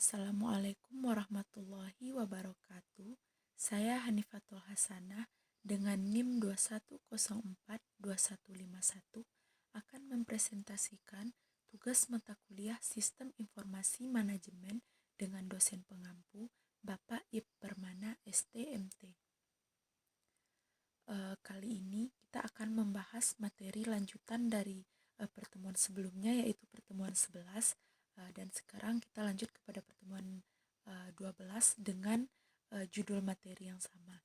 Assalamualaikum warahmatullahi wabarakatuh. Saya Hanifatul Hasanah dengan NIM 21042151 akan mempresentasikan tugas mata kuliah Sistem Informasi Manajemen dengan dosen pengampu Bapak Ib Permana STMT. Kali ini kita akan membahas materi lanjutan dari pertemuan sebelumnya, yaitu pertemuan 11, dan sekarang kita lanjut kepada pertemuan 12 dengan judul materi yang sama,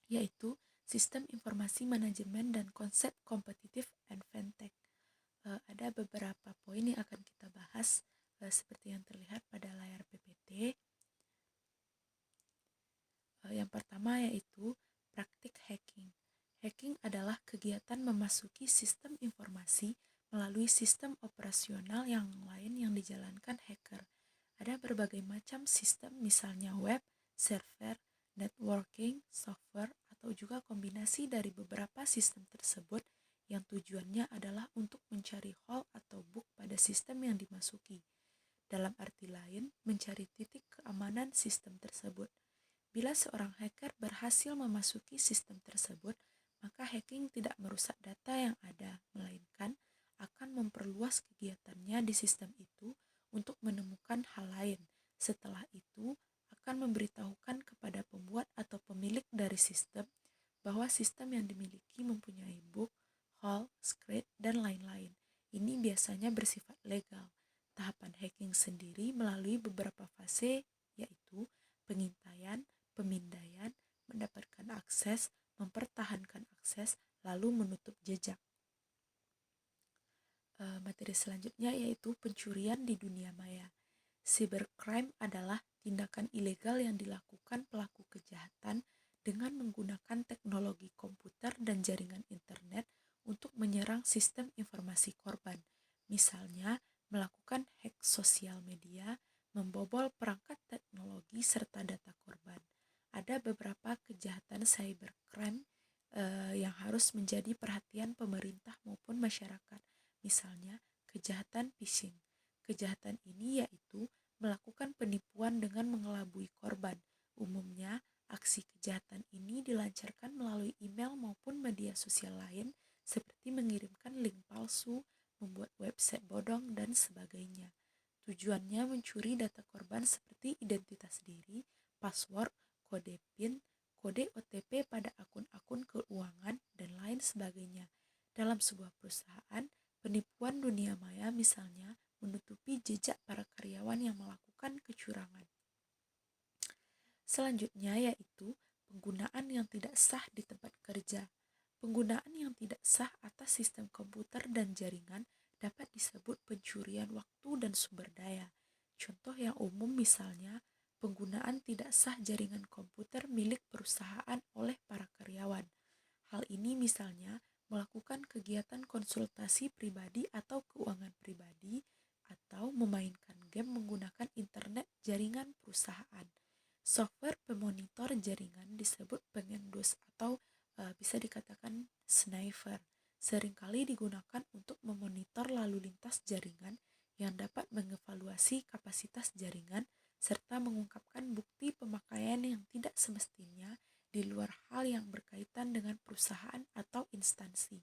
yaitu Sistem Informasi Manajemen dan Konsep Kompetitif Advantage. Ada beberapa poin yang akan kita bahas seperti yang terlihat pada layar PPT. Yang pertama yaitu praktik hacking. Hacking adalah kegiatan memasuki sistem informasi melalui sistem operasional yang lain yang dijalankan hacker. Ada berbagai macam sistem, misalnya web, server, networking, software, atau juga kombinasi dari beberapa sistem tersebut yang tujuannya adalah untuk mencari hole atau bug pada sistem yang dimasuki. Dalam arti lain, mencari titik keamanan sistem tersebut. Bila seorang hacker berhasil memasuki sistem tersebut, maka hacking tidak merusak data yang ada, melainkan akan memperluas kegiatannya di sistem itu untuk menemukan hal lain. Setelah itu, akan memberitahukan kepada pembuat atau pemilik dari sistem bahwa sistem yang dimiliki mempunyai bug, hole, script, dan lain-lain. Ini biasanya bersifat legal. Tahapan hacking sendiri melalui beberapa fase, yaitu pengintaian, pemindaian, mendapatkan akses, mempertahankan akses, lalu menutup jejak. Materi selanjutnya yaitu pencurian di dunia maya. Cybercrime adalah tindakan ilegal yang dilakukan pelaku kejahatan dengan menggunakan teknologi komputer dan jaringan internet untuk menyerang sistem informasi korban. Misalnya, melakukan hack sosial media, membobol perangkat teknologi serta data korban. Ada beberapa kejahatan cybercrime yang harus menjadi perhatian pemerintah maupun masyarakat. Misalnya, kejahatan phishing. Kejahatan ini yaitu melakukan penipuan dengan mengelabui korban. Umumnya, aksi kejahatan ini dilancarkan melalui email maupun media sosial lain seperti mengirimkan link palsu, membuat website bodong, dan sebagainya. Tujuannya mencuri data korban seperti identitas diri, password, kode PIN, kode OTP pada akun-akun keuangan, dan lain sebagainya. Dalam sebuah perusahaan, penipuan dunia maya misalnya menutupi jejak para karyawan yang melakukan kecurangan. Selanjutnya yaitu penggunaan yang tidak sah di tempat kerja. Penggunaan yang tidak sah atas sistem komputer dan jaringan dapat disebut pencurian waktu dan sumber daya. Contoh yang umum misalnya, penggunaan tidak sah jaringan komputer milik perusahaan oleh para karyawan. Hal ini misalnya melakukan kegiatan konsultasi pribadi atau keuangan pribadi, atau memainkan game menggunakan internet jaringan perusahaan. Software pemonitor jaringan disebut pengendus atau bisa dikatakan sniper. Seringkali digunakan untuk memonitor lalu lintas jaringan yang dapat mengevaluasi kapasitas jaringan serta mengungkapkan bukti pemakaian yang tidak semestinya di luar hal yang berkaitan dengan perusahaan atau instansi.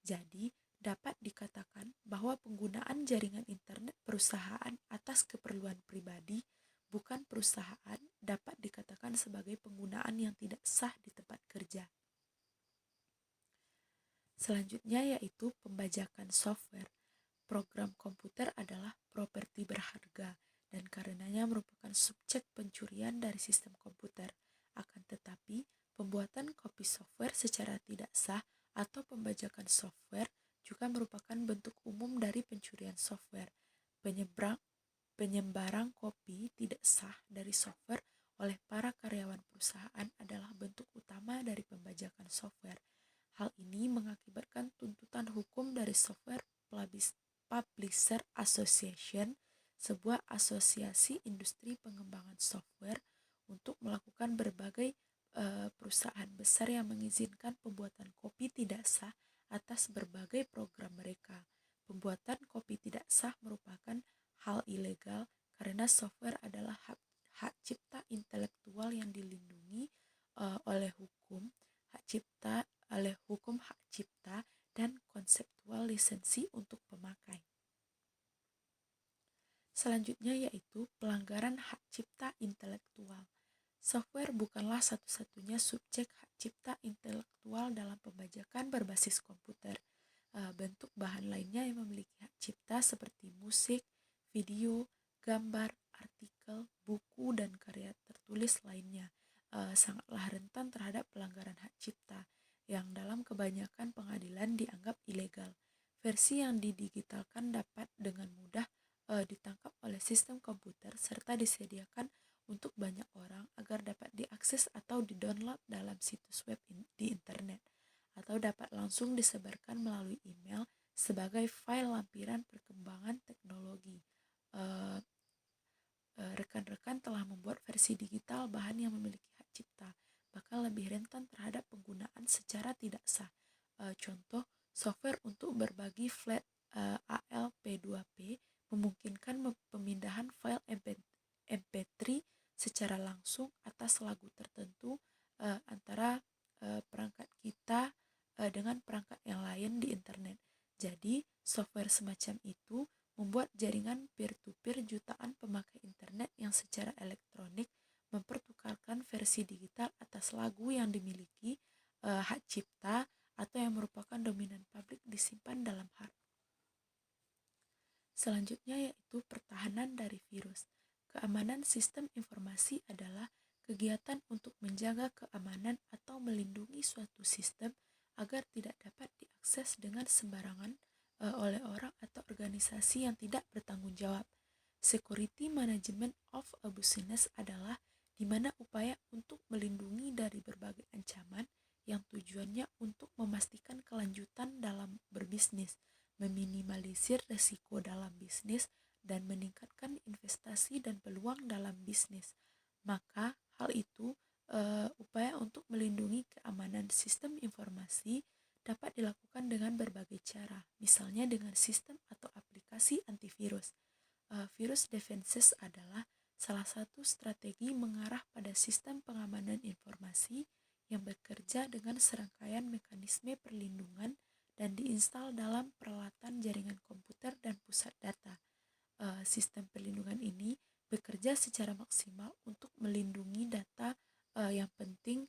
Jadi, dapat dikatakan bahwa penggunaan jaringan internet perusahaan atas keperluan pribadi, bukan perusahaan, dapat dikatakan sebagai penggunaan yang tidak sah di tempat kerja. Selanjutnya yaitu pembajakan software. Program komputer adalah properti berharga dan karenanya merupakan subjek pencurian dari sistem komputer. Akan tetapi, pembuatan kopi software secara tidak sah atau pembajakan software juga merupakan bentuk umum dari pencurian software. Penyembarang kopi tidak sah dari software oleh para karyawan perusahaan adalah bentuk utama dari pembajakan software. Hal ini mengakibatkan tuntutan hukum dari Software Publisher Association, sebuah asosiasi industri pengembangan software, untuk melakukan berbagai perusahaan besar yang mengizinkan pembuatan kopi tidak sah atas berbagai program mereka. Pembuatan kopi tidak sah merupakan hal ilegal karena software adalah hak cipta intelektual yang dilindungi oleh hukum hak cipta hak cipta dan konseptual lisensi untuk pemakai. Selanjutnya yaitu pelanggaran hak cipta intelektual. Software bukanlah satu-satunya subjek hak cipta intelektual dalam pembajakan berbasis komputer. Bentuk bahan lainnya yang memiliki hak cipta seperti musik, video, gambar, artikel, buku, dan karya tertulis lainnya sangatlah rentan terhadap pelanggaran hak cipta yang dalam kebanyakan pengadilan dianggap ilegal. Versi yang didigitalkan dapat dengan mudah ditangkap oleh sistem komputer serta disediakan untuk banyak orang agar dapat diakses atau didownload dalam situs web di internet atau dapat langsung disebarkan melalui email sebagai file lampiran perkembangan teknologi. Rekan-rekan telah membuat versi digital bahan yang memiliki hak cipta, bakal lebih rentan terhadap penggunaan secara tidak sah. Contoh, software untuk berbagi flat ALP2P memungkinkan pemindahan file MP3 secara langsung atas lagu tertentu antara perangkat kita dengan perangkat yang lain di internet. Jadi, software semacam itu membuat jaringan peer-to-peer jutaan pemakai internet yang secara elektronik mempertukarkan versi digital atas lagu yang dimiliki hak cipta atau yang merupakan dominan publik disimpan dalam hard. Selanjutnya yaitu pertahanan dari virus. Keamanan sistem informasi adalah kegiatan untuk menjaga keamanan atau melindungi suatu sistem agar tidak dapat diakses dengan sembarangan oleh orang atau organisasi yang tidak bertanggung jawab. Security management of a business adalah di mana upaya untuk melindungi dari berbagai ancaman yang tujuannya untuk memastikan kelanjutan dalam berbisnis, meminimalisir risiko dalam bisnis, dan meningkatkan investasi dan peluang dalam bisnis. Maka hal itu upaya untuk melindungi keamanan sistem informasi dapat dilakukan dengan berbagai cara, misalnya dengan sistem atau aplikasi antivirus. Virus defenses adalah salah satu strategi mengarah pada sistem pengamanan informasi yang bekerja dengan serangkaian mekanisme perlindungan dan diinstal dalam peralatan jaringan komputer dan pusat data. Sistem perlindungan ini bekerja secara maksimal untuk melindungi data yang penting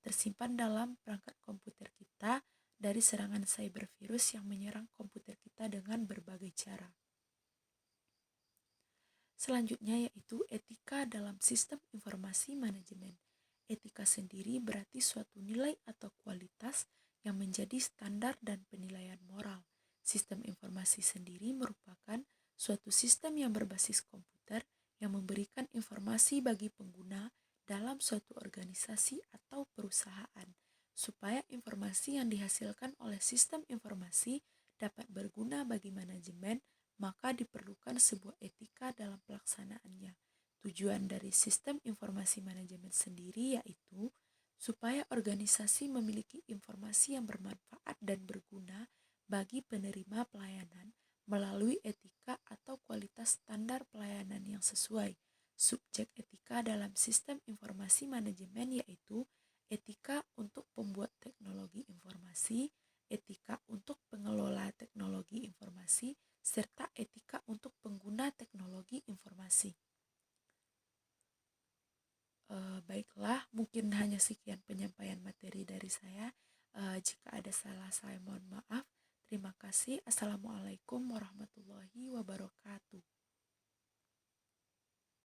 tersimpan dalam perangkat komputer kita dari serangan cyber virus yang menyerang komputer kita dengan berbagai cara. Selanjutnya yaitu etika dalam sistem informasi manajemen. Etika sendiri berarti suatu nilai atau kualitas yang menjadi standar dan penilaian moral. Sistem informasi sendiri merupakan suatu sistem yang berbasis komputer yang memberikan informasi bagi pengguna dalam suatu organisasi atau perusahaan, supaya informasi yang dihasilkan oleh sistem informasi dapat berguna bagi manajemen, maka diperlukan sebuah etika dalam pelaksanaannya. Tujuan dari sistem informasi manajemen sendiri yaitu supaya organisasi memiliki informasi yang bermanfaat dan berguna bagi penerima pelayanan melalui etika atau kualitas standar pelayanan yang sesuai. Subjek etika dalam sistem informasi manajemen yaitu etika untuk pembuat teknologi informasi, etika untuk pengelola teknologi informasi, serta etika untuk pengguna teknologi informasi. Baiklah, mungkin hanya sekian penyampaian materi dari saya. Jika ada salah, saya mohon maaf. Terima kasih. Assalamualaikum warahmatullahi wabarakatuh.